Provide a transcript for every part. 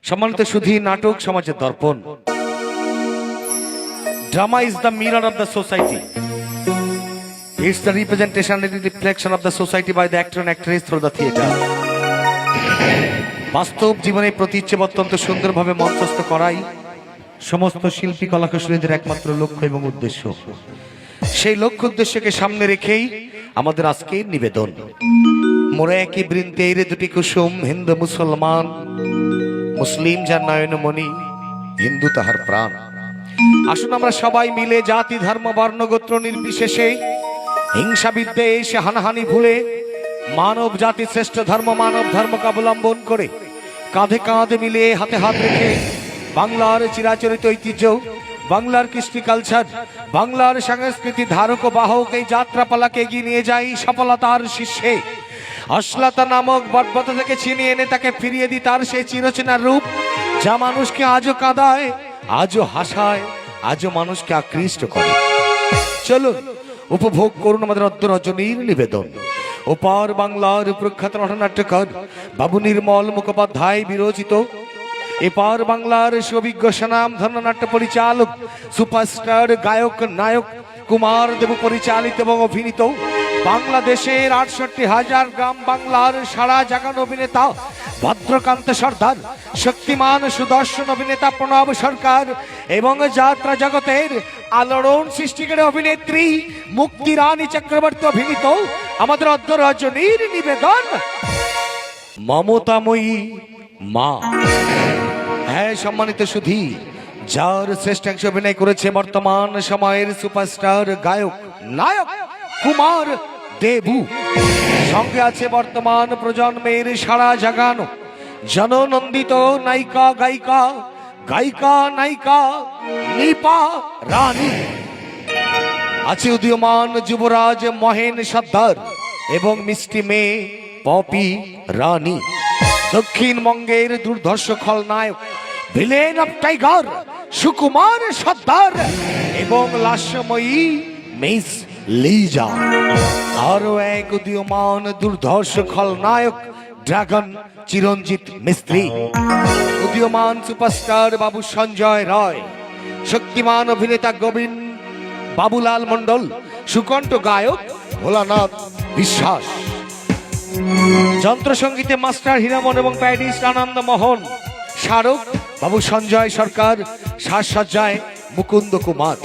সম্মানিত সুধী, নাটক সমাজের দর্পণ। Drama is the mirror of the society. It's the representation and the reflection of the society by the actor and actress through the theatre. বাস্তব জীবনে প্রতিচ্ছবি অত্যন্ত সুন্দরভাবে মঞ্চস্থ করাই সমস্ত শিল্পী কলাকুশলীদের একমাত্র লক্ষ্য এবং উদ্দেশ্য। সেই লক্ষ্য উদ্দেশ্যকে সামনে রেখেই আমাদের আজকের নিবেদন। মোরা একই বৃন্তের দুটি কুসুম, হিন্দু মুসলমান, মুসলিম যার নয়নমণি, হিন্দু তাহার প্রাণ। আসুন আমরা সবাই মিলে জাতি ধর্ম বর্ণ গোত্র নির্বিশেষে হিংসা বিদ্বেষ হানাহানি ভুলে মানব জাতি শ্রেষ্ঠ ধর্ম মানব ধর্মকে অবলম্বন করে কাঁধে কাঁধে মিলিয়ে হাতে হাত রেখে বাংলার চিরাচরিত ঐতিহ্য, বাংলার কৃষ্টি কালচার, বাংলার সংস্কৃতি ধারক ও বাহক এই যাত্রাপালাকে এগিয়ে নিয়ে যাই সফলতার শীর্ষে। অশ্লীলতা নামক বটবতা থেকে ছিনিয়ে এনে তাকে ফিরিয়ে দিই তার সেই চিরচেনার রূপ, যা মানুষকে আজও কাঁদায়, আজও হাসায়, আজও মানুষকে আকৃষ্ট করে। চলুন উপভোগ করুন আমাদের অদ্য রজনীর নিবেদন। ওপার বাংলার প্রখ্যাত নটনাট্যকার বাবু নির্মল মুখোপাধ্যায় বিরচিত, এপার বাংলার সুবিজ্ঞ সুনাম ধর্মনাট্য পরিচালক সুপারস্টার গায়ক নায়ক কুমার দেব পরিচালিত এবং অভিনীত, বাংলাদেশের 68,000 গ্রাম বাংলার সারা জাগানো অভিনেতা ভদ্রকান্ত সর্দার, শক্তিমান সুদর্শন অভিনেতা প্রণব সরকার এবং যাত্রা জগতের আলোড়ন সৃষ্টিকারী অভিনেত্রী মুক্তি রানী চক্রবর্তী অভিনীত আমাদের অদ্য রজনীর নিবেদন মমতাময়ী মা। হ্যাঁ সম্মানিত সুধী, যার শ্রেষ্ঠাংশ অভিনয় করেছে বর্তমান সময়ের সুপারস্টার গায়ক নায়ক কুমার দেবু, সঙ্গে আছে বর্তমান প্রজন্মের সারা জাগানো জননন্দিত নায়িকা গায়িকা নায়িকা নিপা রানী, আছে উদীয়মান যুবরাজ মহেন সর্দার এবং মিষ্টি মেয়ে পপি রানী, দক্ষিণবঙ্গের দুর্ধর্ষ খলনায়ক ভিলেন অফ টাইগার সুকুমার সর্দার এবং লাস্যময়ী মিস লিজা, আরো এক উদীয়মান দুর্ধর্ষ খলনায়ক ড্রাগন চিরঞ্জিত মিস্ত্রি, উদীয়মান সুপারস্টার বাবু সঞ্জয় রায়, শক্তিমান অভিনেতা গোবিন্দ বাবুলাল মন্ডল, সুকণ্ঠ গায়ক ভোলানাথ বিশ্বাস, যন্ত্রসঙ্গীতে মাস্টার হীরামন এবং প্যাডিস্ট আনন্দ মোহন, স্মারক বাবু সঞ্জয় সরকার, সাজসজ্জায় মুকুন্দ কুমার,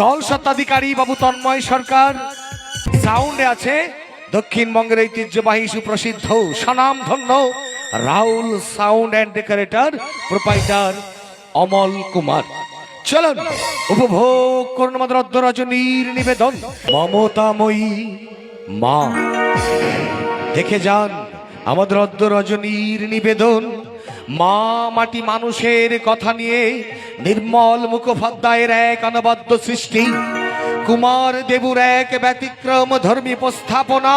দল স্বত্বাধিকারী বাবু তন্ময় সরকার, সাউন্ডে আছে দক্ষিণবঙ্গের ঐতিহ্যবাহী সুপ্রসিদ্ধ স্বনামধন্য Rahul sound and decorator proprietor Amal Kumar. চলুন উপভোগ করুন আমাদের অদ্য রজনীর নিবেদন মমতাময়ী মা। দেখে যান আমাদের অদ্য রজনীর নিবেদন মা মাটি মানুষের কথা নিয়ে নির্মল মুখোপাধ্যায়ের এক অনবদ্য সৃষ্টি, কুমার দেবুর এক ব্যতিক্রম ধর্মী উপস্থাপনা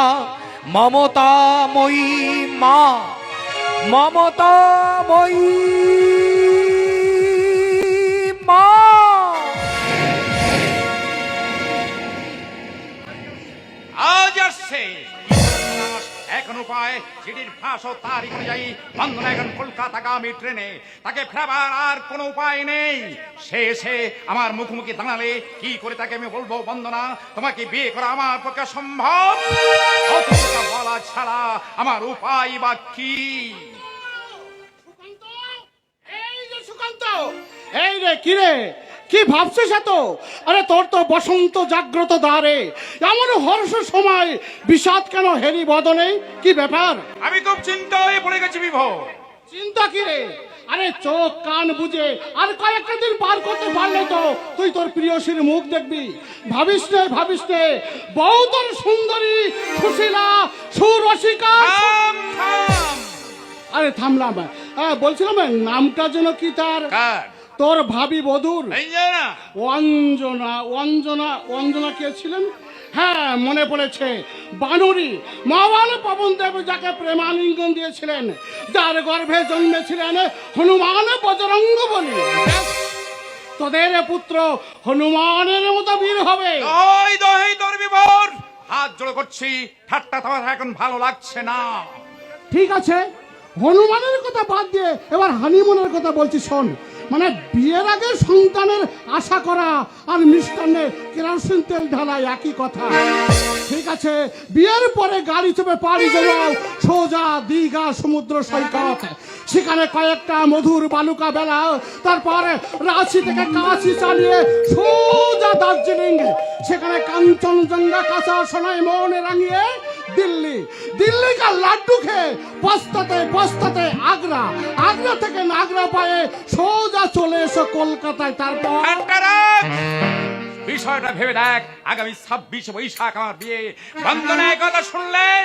মমতাময়ী মা। মমতাময়ী মা। আজ আসছে এখন উপায় চিঠির ভাষ ও তারিখ অনুযায়ী বন্দনা এখন কলকাতাগামী ট্রেনে, তাকে ফেরাবার আর কোনো উপায় নেই। সে এসে আমার মুখোমুখি দাঁড়ালে কি করে তাকে আমি বলবো বন্দনা তোমাকে বিয়ে করা আমার পক্ষে সম্ভব? বলা ছাড়া আমার উপায় বা কি? সুকান্ত, এই রে কি রে, কি ভাবছিস এত? আরে তোর তো বসন্ত জাগ্রত দ্বারে, এমন হর্ষ সময় বিষাদ কেন হেরি বদনে? কি ব্যাপার? আমি খুব চিন্তায় পড়ে গেছি বিভোর। চিন্তা কি রে? আরে চোখ কান বুঝে আর কয়েকটা দিন পার করতে পারলে তো তুই তোর প্রিয়সীর মুখ দেখবি। ভাবিস নে বউ তোর সুন্দরী সুশীলা সুরসিকা। আরে থামলাম, বলছিলাম নামটা যেন কি তার? তোর ভাবি বধুর অঞ্জনা। অঞ্জনা কে ছিলেন? হ্যাঁ মনে পড়েছে, বানরী মহাবল পবন দেব যাকে প্রেমালিঙ্গন দিয়েছিলেন, যার গর্ভে জন্মেছিলেন হনুমান বজরঙ্গ বলি। তোদের পুত্র হনুমানের মতো বীর হবে। তোর বিভোর হাত জোড় করছি, ঠাট্টা তোমার এখন ভালো লাগছে না। ঠিক আছে, হনুমানের কথা বাদ দিয়ে এবার হানিমুনের কথা বলছি, শোন। মানে বিয়ের আগে সন্তানের আশা করা আর মিষ্টান্নে কেরোসিন তেল ঢালা একই কথা। ঠিক আছে, বিয়ের পরে গাড়ি চেপে পাড়ি দেওয়া সোজা দীঘা সমুদ্র সৈকত, সেখানে কয়েকটা মধুর বালুকা বেলা, তারপরে রাঁচি থেকে কাশি চালিয়ে সোজা দার্জিলিং, সেখানে কাঞ্চনজঙ্ঘা কাঁচা সোনায় মনে রাঙিয়ে দিল্লি, দিল্লি কা লাড্ডু খেয়ে বস্তাতে বস্তাতে আগ্রা, আগ্রা থেকে নাগরা পায়ে সোজা চলে এসো কলকাতায়। তারপর বিষয়টা ভেবে দেখ, আগামী 26 বৈশাখ আমার বিয়ে। বন্দনায় কথা শুনলেন?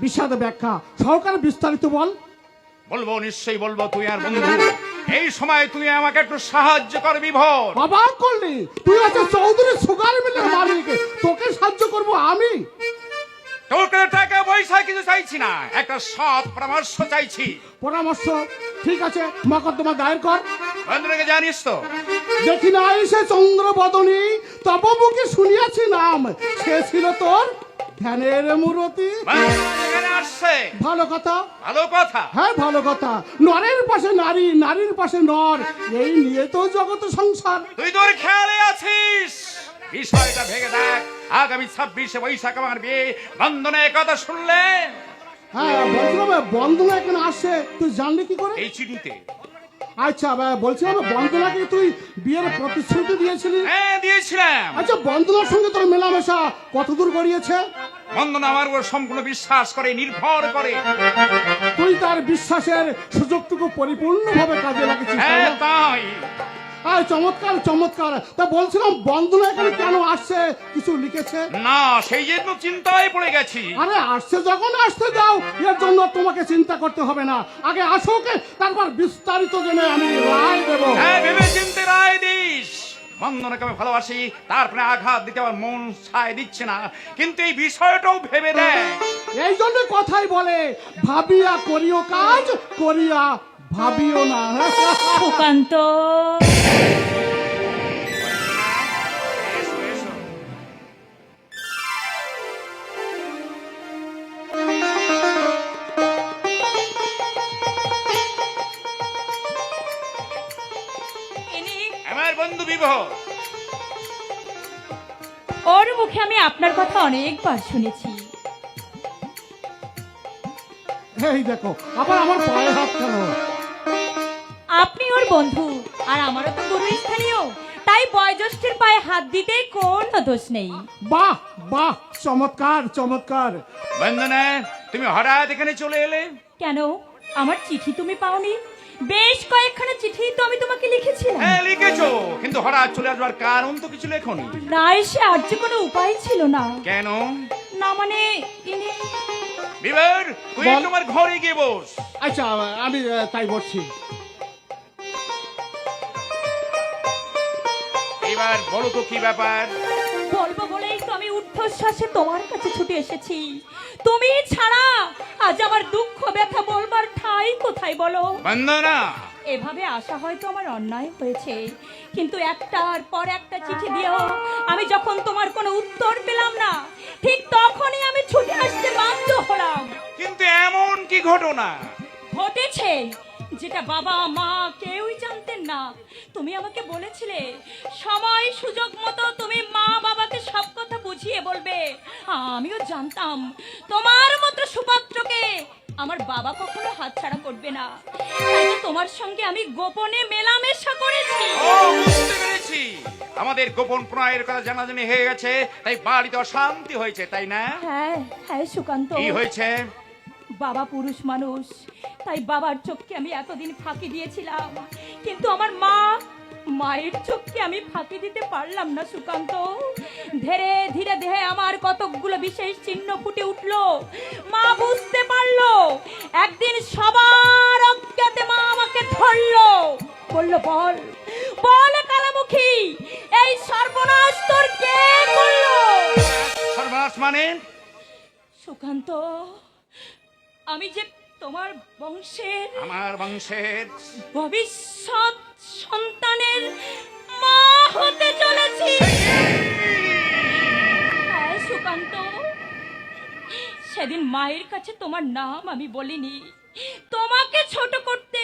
বিষাদ ব্যাখ্যা সহকারে বিস্তারিত বল। বলবো, নিশ্চয়ই বলবো। তুই আর বন্ধু, এই সময় তুই আমাকে একটু সাহায্য করবি। ভোর অবাক করলি, তুই আছে চৌধুরী সুগার মিলের মালিক, তোকে সাহায্য করব আমি? তোকে টাকা পয়সা কিছু চাইছি না, একটা সৎ পরামর্শ চাইছি। পরামর্শ? ঠিক আছে, মকদ্দমা দায়ের কর। বন্ধুকে জানিস তো? দেখি না এসে চন্দ্রবদনী তব মুখে শুনিয়াছি নাম, সে ছিল তোর ধ্যানের মূরতি। আসছে ভালো কথা, ভালো কথা। হ্যাঁ ভালো কথা। নরের পাশে নারী, নারীর পাশে নর, এই নিয়ে তো জগত সংসার। তুই তোর খেয়ালে আছিস? বিষয়টা ভেঙে দেখ, আগামী 26 বৈশাখ আমার বিয়ে। বন্ধনায় কথা শুনলেন? হ্যাঁ বলছিলাম বন্দনা এখানে আসছে, তুই জানলি কি করে? এই চিঠিতে। আচ্ছা বলছিলাম বন্দনাকে তুই বিয়ের প্রতিশ্রুতি দিয়েছিলি? হ্যাঁ দিয়েছিলাম। আচ্ছা বন্দনার সঙ্গে তোর মেলামেশা কতদূর গড়িয়েছে? বন্দনা আমার উপর সম্পূর্ণ বিশ্বাস করে, নির্ভর করে। তুই তার বিশ্বাসের সুযোগটুকু পরিপূর্ণভাবে কাজে লাগিয়েছিস। হ্যাঁ তাই। চমৎকার চমৎকার। তা বলছিলাম বন্দনা এখানে কেন আসছে, কিছু লিখেছে? না, সেই জন্য চিন্তায় পড়ে গেছি। আরে আসছে যখন আসতে দাও, এর জন্য তোমাকে চিন্তা করতে হবে না। আগে আসোকে, তারপর বিস্তারিত জেনে আমি রায় দেবো। হ্যাঁ ভেবে চিন্তে রায় দিস। বন্দনাকে আমি ভালোবাসি, তারপরে আঘাত দিতে আমার মন সায় দিচ্ছে না, কিন্তু এই বিষয়টাও ভেবে দেখ। এই জন্য কথাই বলে, ভাবিয়া করিও কাজ, করিয়া ভাবিও না। সুকান্ত, এসো, এসো। আমার বন্ধু বিভোর, ওর মুখে আমি আপনার কথা অনেকবার শুনেছি। এই দেখো, আবার আমার পায়ে হাত কেন? আপনি ওর বন্ধু, আর আমারও তো গুরুস্থানীয়, তাই বয়োজ্যেষ্ঠের পায়ে হাত দিতে কোনো দোষ নেই। বাহ বাহ, চমৎকার চমৎকার। বন্দনা তুমি হঠাৎ এখানে চলে এলে কেন, আমার চিঠি তুমি পাওনি? বেশ কয়েকখানা চিঠি তো আমি তোমাকে লিখেছিলাম। হ্যাঁ লিখেছো, কিন্তু হঠাৎ চলে আসবার কারণ তো কিছু লেখনি। না এসে আর যে কোনো উপায় ছিল না। কেন? না মানে ইনি। বিভোর, তুই বল। তোমার ঘরে গিয়ে বস। আচ্ছা আমি তাই বলছি। এবার বলো তো কি ব্যাপার? বলবো বলেই তো আমি ঊর্ধ্বশ্বাসে তোমার কাছে ছুটে এসেছি। তুমি ছাড়া আজ আমার দুঃখ ব্যথা বলবার ঠাঁই কোথায় বলো? বন্দনা, এভাবে আসা হয়তো আমার অন্যায় হয়েছে, কিন্তু একটার পর একটা চিঠি দিয়েও আমি যখন তোমার কোনো উত্তর পেলাম না, ঠিক তখনই আমি ছুটে আসতে বাধ্য হলাম। কিন্তু এমন কি ঘটনা ঘটেছে যেটা বাবা মা কেউই জানতেন না? তুমি আমাকে বলেছিলে সময় সুযোগ মতো তুমি মা বাবাকে সব কথা বুঝিয়ে বলবে। আমিও জানতাম তোমার মতো সুপাত্রকে আমার বাবা কখনো হাতছাড়া করবে না, তাই তো তোমার সঙ্গে আমি গোপনে মেলামেশা করেছি। ও বুঝতে পেরেছি, আমাদের গোপন প্রণয়ের কথা জানাজানি হয়ে গেছে, তাই বাড়িতে অশান্তি হয়েছে, তাই না? হ্যাঁ হ্যাঁ সুকান্ত, কি হয়েছে? বাবা পুরুষ মানুষ, তাই বাবার চোখকে আমি এতদিন ফাঁকি দিয়েছিলাম, কিন্তু আমার মায়ের চোখকে আমি ফাঁকি দিতে পারলাম না সুকান্ত। ধীরে ধীরে দেহে আমার কতকগুলো বিশেষ চিহ্ন ফুটে উঠলো। মা বুঝতে পারলো, একদিন সবার অজ্ঞাতে মা আমাকে ধরলো, বললো বল বল কালামুখী, এই সর্বনাশ তোর কে করলো? সর্বনাশ মানে? সুকান্ত, আমি যে তোমার বংশের, আমার বংশের ভবিষ্যৎ সন্তানের মা হতে চলেছি। হ্যাঁ সুকান্ত, সেদিন মায়ের কাছে তোমার নাম আমি বলিনি, তোমাকে ছোট করতে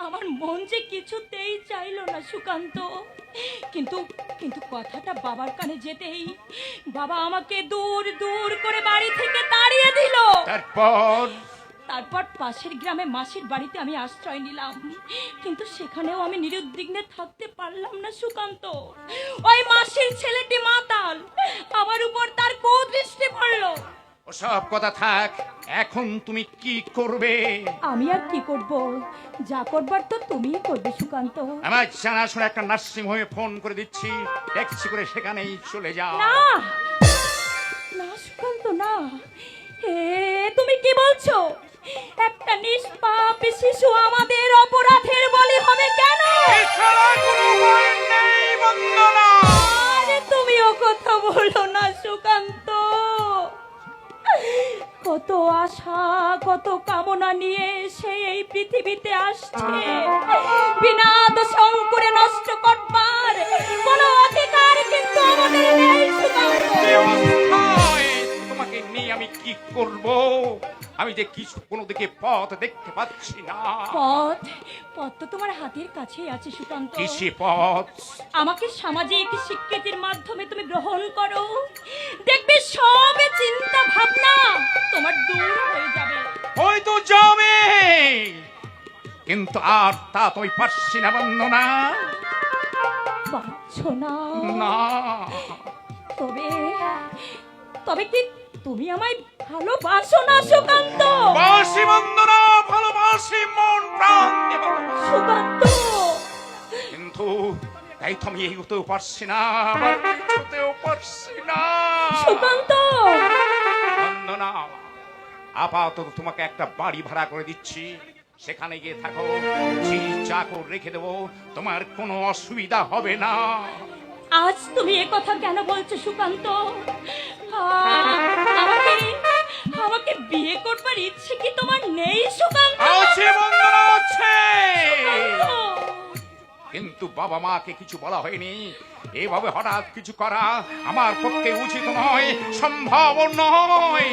আমার মন যে কিছুতেই চাইলো না সুকান্ত। কিন্তু কিন্তু কথাটা বাবার কানে যেতেই বাবা আমাকে দূর দূর করে বাড়ি থেকে তাড়িয়ে দিল। তারপর পাশের গ্রামে মাসির বাড়িতে আমি আশ্রয় নিলাম, কিন্তু সেখানেও আমি নিরুদ্বিগ্নে থাকতে পারলাম না সুকান্ত। ওই মাসির ছেলেটি মাতাল, আমার উপর তার কুদৃষ্টি পড়লো। ওসব কথা থাক, এখন তুমি কি করবে? আমি আর কি করব, যা করবার তো তুমিই করবে সুকান্ত। আমার জানাশোনা একটা নার্সিং হোমে ফোন করে দিচ্ছি, ট্যাক্সি করে সেখানেই চলে যাও। না না সুকান্ত, না। তুমি কি বলছো? একটা নিষ্পাপ শিশু আমাদের অপরাধের বলি হবে কেন? এছাড়া কোনো উপায় নেই বন্দনা। আরে তুমিও কথা বলো না সুকান্ত। কত আশা কত কামনা নিয়ে সে এই পৃথিবীতে আসছে, বিনা দোষং করে নষ্ট করবার কোনো অধিকার কিন্তু আমাদের নেই সুকান্ত। এই অবস্থায় তোমাকে নিয়ে আমি কি করব? আমি যে কিছু কোনো দিকে পথ দেখতে পাচ্ছি না। পথ পথ তো তোমার হাতের কাছেই আছে সুকান্ত। কিসে পথ? আমাকে সামাজিক স্বীকৃতির মাধ্যমে তুমি গ্রহণ করো, দেখবে সব চিন্তা ভাবনা তোমার দূর হয়ে যাবে। হয়তো যাবে, কিন্তু আর তা তুমি পারছি না বন্দনা। পারছো না? না। তবে তবে কি তুমি আমায় ভালোবাসো না সুকান্ত? বাসি বন্দনা, ভালোবাসি মন প্রাণ দেব। সুকান্ত, কিন্তু তাই তো আমি এগোতেও পারছি না, আবার কিছুতেও পারছি না। সুকান্ত, বন্দনা, আপাতত তোমাকে একটা বাড়ি ভাড়া করে দিচ্ছি, সেখানে গিয়ে থাকো, ঝি চাকর রেখে দেবো, তোমার কোনো অসুবিধা হবে না। আজ তুমি এ কথা কেন বলছো সুকান্ত? আমাকে আমাকে বিয়ে করবার ইচ্ছে কি তোমার নেই সুকান্ত? আছে বন্দনা, আছে। সুকান্ত, কিন্তু বাবা মাকে কিছু বলা হয়নি, এভাবে হঠাৎ কিছু করা আমার পক্ষে উচিত নয়, সম্ভব নয়।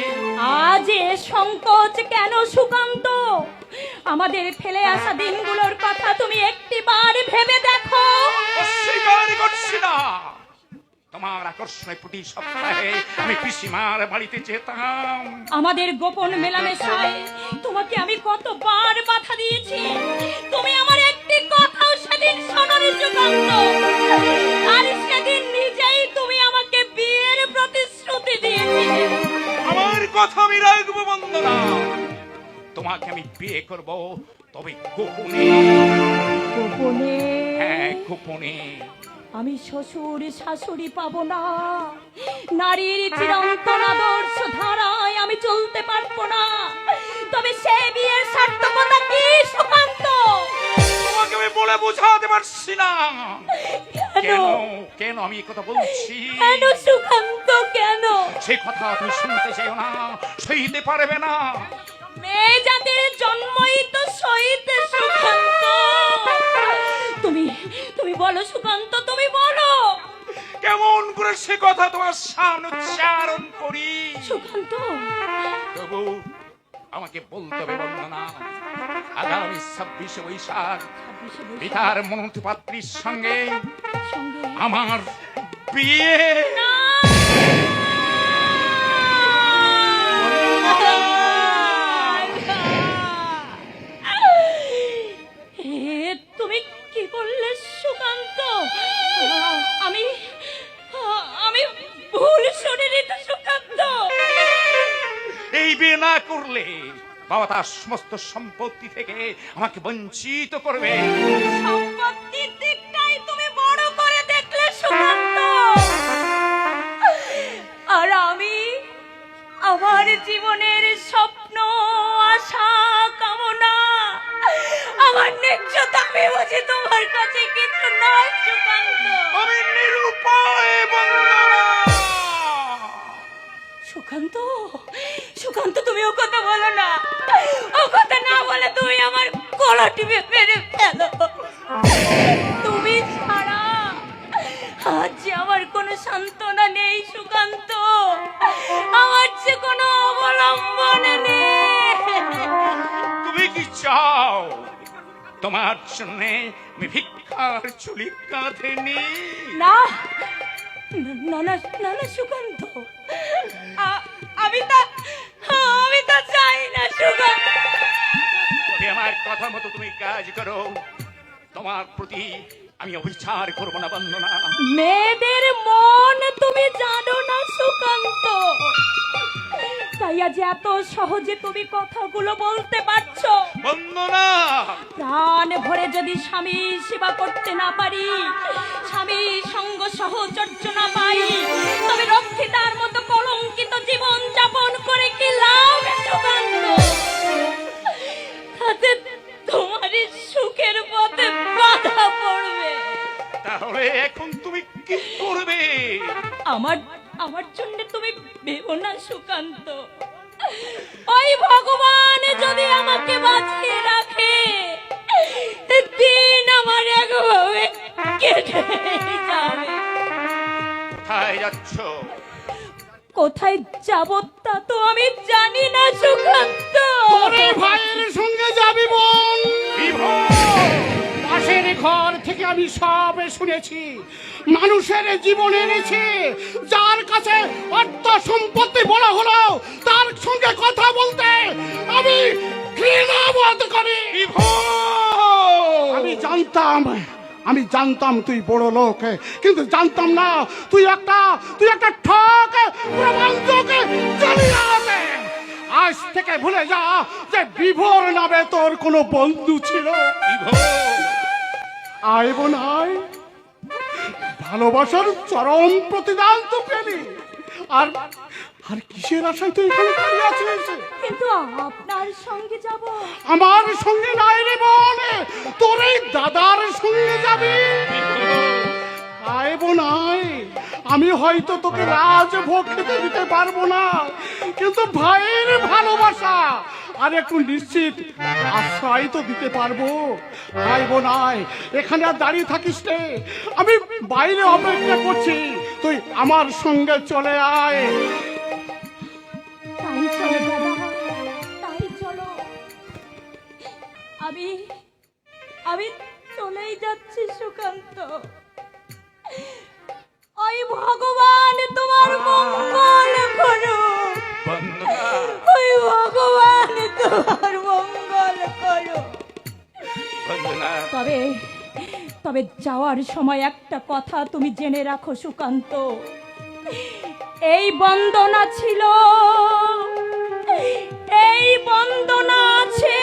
আজ এ সংকোচ কেন সুকান্ত? আমাদের ফেলে আসা দিনগুলোর কথা তুমি একটিবার ভেবে দেখো। অস্বীকার করছি না, তোমার আকর্ষণে প্রতি সপ্তাহে আমি পিসিমার বাড়িতে যেতাম। আমাদের গোপন মেলামেশায় তোমাকে আমি কতবার বাধা দিয়েছি, তুমি আমার একটি কথাও সেদিন শোনোনি সুকান্ত। আর সেদিন নিজেই তুমি আমাকে বিয়ের প্রতিশ্রুতি দিয়েছিলে। আমার কথা আমি রাখবো বন্দনা, তোমাকে আমি বিয়ে করব, তবে গোপনে। গোপনে? হ্যাঁ, গোপনে। আমি শ্বশুর শাশুড়ি পাবো না, নারীর চিরন্তন আদর্শ ধারায় আমি চলতে পারবো না। তবে সে বিয়ের সার্থকতা কি সুকান্ত? তোমাকে আমি বলে বোঝাতে পারছি না। কেন? কেন কেন আমি এই কথা বলছি? কেন সুকান্ত, কেন? সে কথা তুমি শুনতে চাইও না, সইতে পারবে না। মেয়ে জাতির জন্মই তো সইতে সুকান্ত। তুমি তুমি বলো সুকান্ত, তুমি বলো। কেমন করে সে কথা তোমার সামনে উচ্চারণ করি? সুকান্ত, তবু আমাকে বলতে হবে বন্দনা, আগামী 26 বৈশাখ পিতার মনোনীত পাত্রীর সঙ্গে সঙ্গে আমার বিয়ে। তুমি কি বললে সুকান্ত? আমি আমি ভুল শুনিনি তো সুকান্ত? এই বিয়ে না করলে বাবা তার সমস্ত সম্পত্তি থেকে আমাকে বঞ্চিত করবে। সম্পত্তির দিকটাই তুমি বড় করে দেখলে সুকান্ত। আর আমি আমার জীবনের স্বপ্ন আশা কামনা আমার ন্যায্য দাবি বুঝি তোমার কাছে কিছু নয় সুকান্ত। আমি নিরুপায় বন্দনা। সুকান্ত, সুকান্ত, তুমি ও কথা বলো না, ও কথা না বলে তুমি আমার গলা টিপে মেরে ফেলো। তুমি ছাড়া আজ যে আমার কোনো সান্ত্বনা নেই সুকান্ত, আমার যে কোনো অবলম্বন অবলম্বন নে। তুমি কি চাও তোমার জন্য আমি ভিক্ষার চুলি কাঁধে নি? না না না না না সুকান্ত, আমি তা চাই না সুকান্ত। তবে আমার কথা মতো তুমি কাজ করো, তোমার প্রতি আমি অবিচার করবো না বন্দনা। মেয়েদের মন তুমি জানো না সুকান্ত, তাই আজ এত সহজে তুমি কথাগুলো বলতে পারছো। বন্দনা, প্রাণ ভরে যদি স্বামী সেবা করতে না পারি, স্বামী সঙ্গ সহচর্য না পাই, তবে রক্ষিতার মতো কলঙ্কিত জীবন যাপন করে কি লাভ সুকান্ত? তাতে তোমার সুখের পথে বাধা পড়বে। তাহলে এখন তুমি কি করবে? আমার জন্য তুমি ভেবো না সুকান্ত। ওই ভগবান যদি আমাকে বাঁচিয়ে রাখে, দিন আমার একভাবে কেটে যাবে। কোথায় যাচ্ছ? কোথায় যাব তা তো আমি জানি না সুকান্ত। ওরে ভাইয়ের সঙ্গে যাবি বোন? পাশের ঘর থেকে আমি সব শুনেছি। মানুষের জীবন এনেছে, যার কাছে অর্থ সম্পত্তি বড় হলো তার সঙ্গে কথা বলতে আমি ঘৃণা বোধ করি। আমি জানতাম তুই বড় লোক, কিন্তু জানতাম না তুই একটা ঠক প্রবঞ্চকে চালিয়ে আছে। আজ থেকে ভুলে যা যে বিভোর নামে তোর কোনো বন্ধু ছিল। আয় বোন আয়, ভালোবাসার চরম প্রতিদান তো পেলি, আর কিসের আশায় তুই এখানে দাঁড়িয়ে আছিস? কিন্তু আপনার সঙ্গে যাব। আমার সঙ্গে নাই রে বোন, তোর এই দাদার সঙ্গে যাবি। আয় বোন আয়, আমি হয়তো তোকে রাজভোগ খেতে দিতে পারবো না, কিন্তু ভাইয়ের ভালোবাসা আর একটু নিশ্চিত আশ্রয় তো দিতে পারবো। আয় বোন আয়, এখানে আর দাঁড়িয়ে থাকিস রে, আমি বাইরে অপেক্ষা করছি, তুই আমার সঙ্গে চলে আয়। তাই চলো দাদা, তাই চলো। আমি চলেই যাচ্ছি সুকান্ত। ওই ভগবান তোমার মঙ্গল করুক, ওই ভগবান তোমার মঙ্গল করুক। তবে যাওয়ার সময় একটা কথা তুমি জেনে রাখো সুকান্ত, এই বন্দনা ছিল, এই বন্দনা আছে